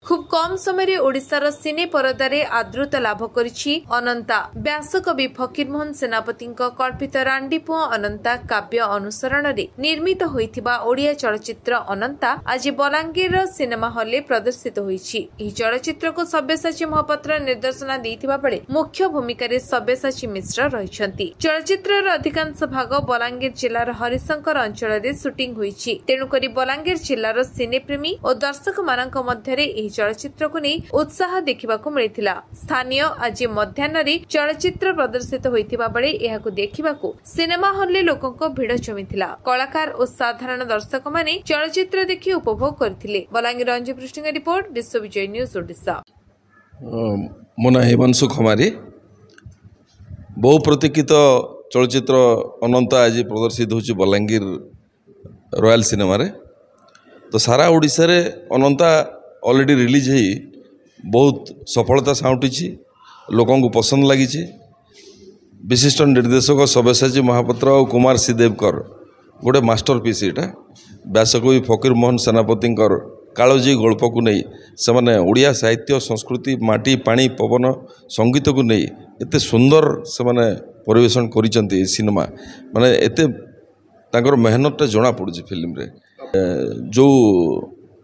खूब कम समय ओडिशार सिने परदारे आदृत लाभ करिछि अनंता। व्यासकवि फकीरमोहन सेनापति कल्पित रांडीपुओ अनंता काव्य अनुसरण निर्मित होइथिबा ओडिया चलचित्र अनंता आज बलांगीर सिनेमा हॉल में प्रदर्शित होइछि। एही चलचित्र को सब्यसाची महापात्र निर्देशना देइथिबा बेले मुख्य भूमिका रे सब्यसाची मिश्र रहिछंती। चलचित्र अधिकांश भाग बलांगीर जिलार हरिशंकर अंचल में शूटिंग होइछि। तेणुकरी बलांगीर जिलार सिनेप्रेमी और दर्शक मानक मध्यरे एही चलचित्र को नहीं उत्साह देखिबाकू मिलिथिला। स्थानीय आज मध्याह्न चलचित्र प्रदर्शित होइथिबा बेले एहाकू देखिबाकू सिनेमा हॉल रे लोकंको भिड़ जमिथिला। कलाकार और साधारण दर्शक माने चलचित्र देखि उपभोग करथिले। Balangir Anju पृष्ठिंग report विश्वविजय news Odisha. मोना हिमांशु खमारी बहु प्रतीक्षित चलचित्र अनंता आज प्रदर्शित होची बलांगीर रॉयल सिनेमा रे। तो सारा ओडिशा रे अनंता ऑलरेडी रिलीज है बहुत सफलता साउंटी लोकों को पसंद लगी। विशिष्ट निर्देशक सब्यसाची महापात्र और कुमार सिदेवकर गोटे मास्टरपीस यहाँ व्यासकवि फकीरमोहन सेनापति कालोजी गल्प को नहीं से ओडिया साहित्य संस्कृति माटी पानी पवन संगीत को नहीं एते सुंदर से परिवेशन करिसेंती सिनेमा माने एते तांकर मेहनतटा जना पड़ुछि फिल्म रे। जो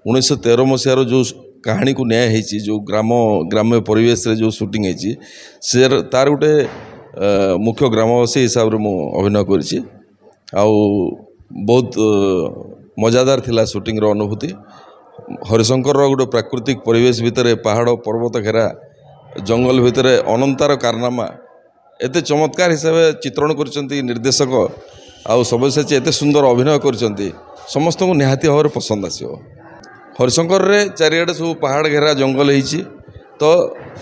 1913 मसीहार जो कहानी को न्याय होती जो ग्राम्य परिवेश रे जो शूटिंग होती से तार गोटे मुख्य ग्रामवासी हिसाब रे मु अभिनय करिछि। बहुत मजादार थिला शूटिंग रो अनुभूति। हरिशंकर गोटे प्राकृतिक परिवेश भितर पहाड़ पर्वत घेरा जंगल भितर अनंतार कारनामा एते चमत्कार हिसाब से चित्रण करछंती निर्देशक आउ सब्यसाची एते सुंदर अभिनय करछंती समस्त को निहाती भाव पसंद आसो। हरिशंकर रे चारिआडे सब पहाड़ घेरा जंगल होइछि तो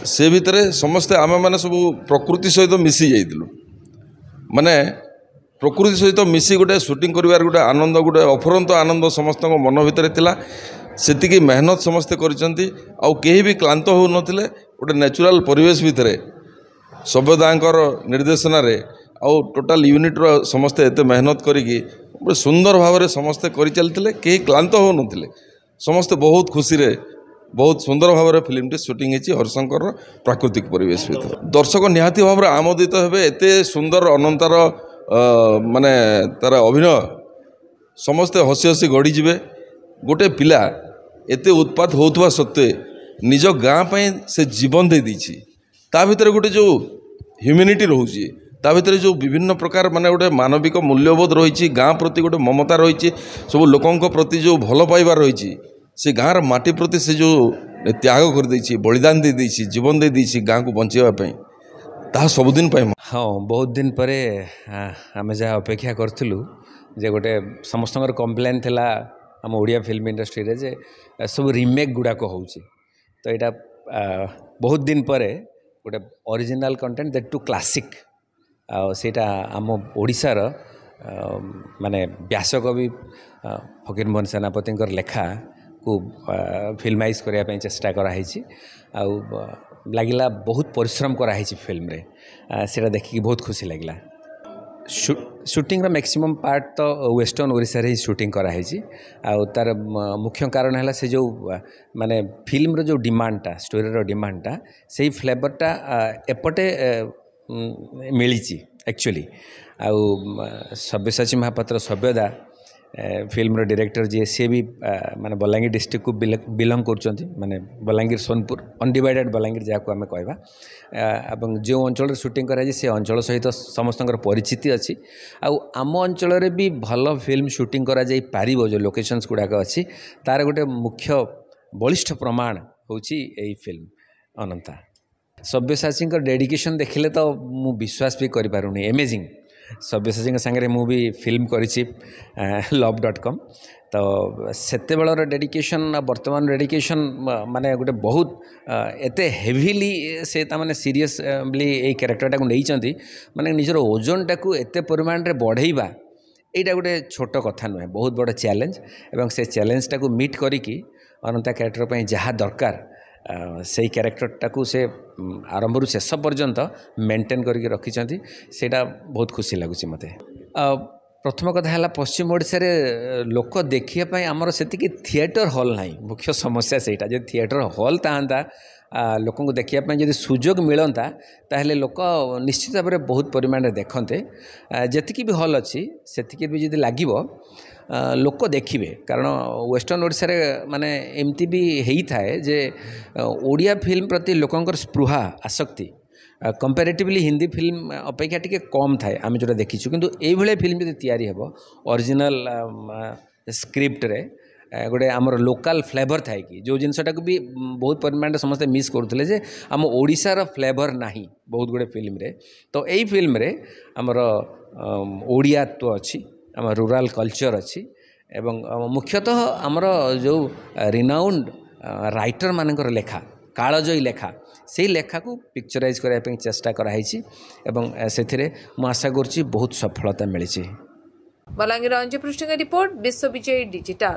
से भितर समस्ते आम मैंने सब प्रकृति सहित मिसी जाइलु माने प्रकृति सहित मिसी गोटे शूटिंग करिवार गोटे आनंद गोटे अफुरंत आनंद समस्त मन भितर थिला। सेतिकी मेहनत समस्ते करिसेंती आउ केही भी क्लांत हो नथिले गोटे नेचुरल परिवेश भितर सभ्यदांकर निर्देशना रे आउ टोटाल यूनिट रो समस्ते एते मेहनत करिकी गोटे सुंदर भाव में समस्ते करि चलथिले केही क्लांत हो नथिले समस्ते बहुत खुशी रे बहुत सुंदर भाव में फिल्मटी शूटिंग होती हरिशंकर प्राकृतिक परिवेश भितर। दर्शक निहाती भाव में आमोदित हेबे एते सुंदर अनंतार माने तार अभिनय समस्ते हसी हसी गढ़ी जिवे। गोटे पिला एते उत्पात होतवा सत्वे निज गाँ पे से जीवन दे दीची ता भितर गोटे जो ह्यूमैनिटी रोची ता भितर जो विभिन्न प्रकार माने गोटे मानविक मूल्यबोध रही गाँ प्रति गोटे ममता रही सब लोकों प्रति जो भल पाइबार रही से गाँर माटी प्रति से जो त्याग कर देछि बलिदान दे देछि जीवन दे देछि गाँ को बंचाइबा पई ता सबुदिन पाई। हाँ बहुत दिन पर आम जहाँ अपेक्षा करूँ जे गोटे समस्त कम्प्लेन थिला आम ओडिया फिल्म इंडस्ट्री रे जे सब रिमेक गुड़ाक हो तो यहाँ बहुत दिन पर गोटे original content that too classic सेटा आम ओडिशार माने व्यासकवि फकीरमोहन सेनापति लेखा को फिल्माइज करने चेष्टा कराई लगिला बहुत परिश्रम कराई फिल्म रे सेटा देखिकी बहुत खुशी लगिला। शूटिंग मैक्सिमम पार्ट तो वेस्टर्न ओडिशा रे ही शूटिंग कराई तार मुख्य कारण है से जो माने फिल्म रो जो डिमांडटा स्टोरी रो डिमांडटा से फ्लेवरटा एपटे मिली एक्चुअली सब्यसाची महापात्र सभ्यदा फिल्म रो डायरेक्टर जी सी भी माने बलांगीर डिस्ट्रिक्ट को बिलंग कर माने बलांगीर सोनपुर अनडिवाइडेड बलांगीर जहाँ को आम कहवा जो अंचल शूटिंग कराई से अंचल सहित समस्त परिचिति अच्छी आम अंचल भी भल फिल्म शूटिंग करा जाई पारिबो जो लोकेशंस गुड़ाक अच्छी तार गोटे मुख्य बलिष्ठ प्रमाण होची एई फिल्म अनंता। सब्यसाची डेडिकेशन देखिले तो मु विश्वास भी करि पारुनी अमेजिंग। सब्यसाची सांगे मु भी फिल्म करिछि love.com तो सेते बेलर डेडिकेशन वर्तमान डेडिकेशन माने गोटे बहुत एते हेविली से तामाने सीरियसली ए कैरेक्टरटा को नहीं माने निजर ओजनटा को एते परिमाण रे बढ़ेइबा एटा गोटे छोट कथा नुहे बहुत बड़ चैलेंज एवं से चैलेंजटा को मीट करिकी अनंता कैरेक्टर पई जहाँ दरकार से कैरेक्टरटा को से आरंभ शेष पर्यंत मेंटेन करके रखिंट से बहुत खुशी लगुच मत प्रथम कथा है पश्चिम ओडिशा रे लोक देखापी आमर से थिएटर हॉल ना मुख्य समस्या सेटा जो थिएटर हॉल था लोक देखापी जब सुजोग मिलता ताहले लोक निश्चित भाव में बहुत परिमाण देखते जी भी हॉल अच्छी से भी जब लगे लोक देखिए कारण वेस्टर्न ओडिशा रे माने एमती भी होता है जे ओडिया फिल्म प्रति लोकंकर स्पृहा आसक्ति कंपेरेटिवली हिंदी फिल्म अपेक्षा टी कम थाए आम जो देखीचु किंतु ये फिल्म जब तैयारी हेबो ओरिजिनल स्क्रिप्ट रे गोटे आमर लोकल फ्लेवर थाए कि जो जिनसटा को भी बहुत परिमाण समस्ते मिस करुले जे आम ओडिशार फ्लेवर नाही बहुत गुड़े फिल्म रे तो यही फिल्म रे आमर ओडियात्व अच्छी आम रूराल कल्चर अच्छी एवं मुख्यतः आमर जो रिनाउंड राइटर मानकर लेखा कालजयी लेखा से लेखा को पिक्चराइज करने चेष्टा कराई से आशा करुँच बहुत सफलता मिली। बलांगीर अंजु पृष्ठ रिपोर्ट विश्व विजय डिजिटल।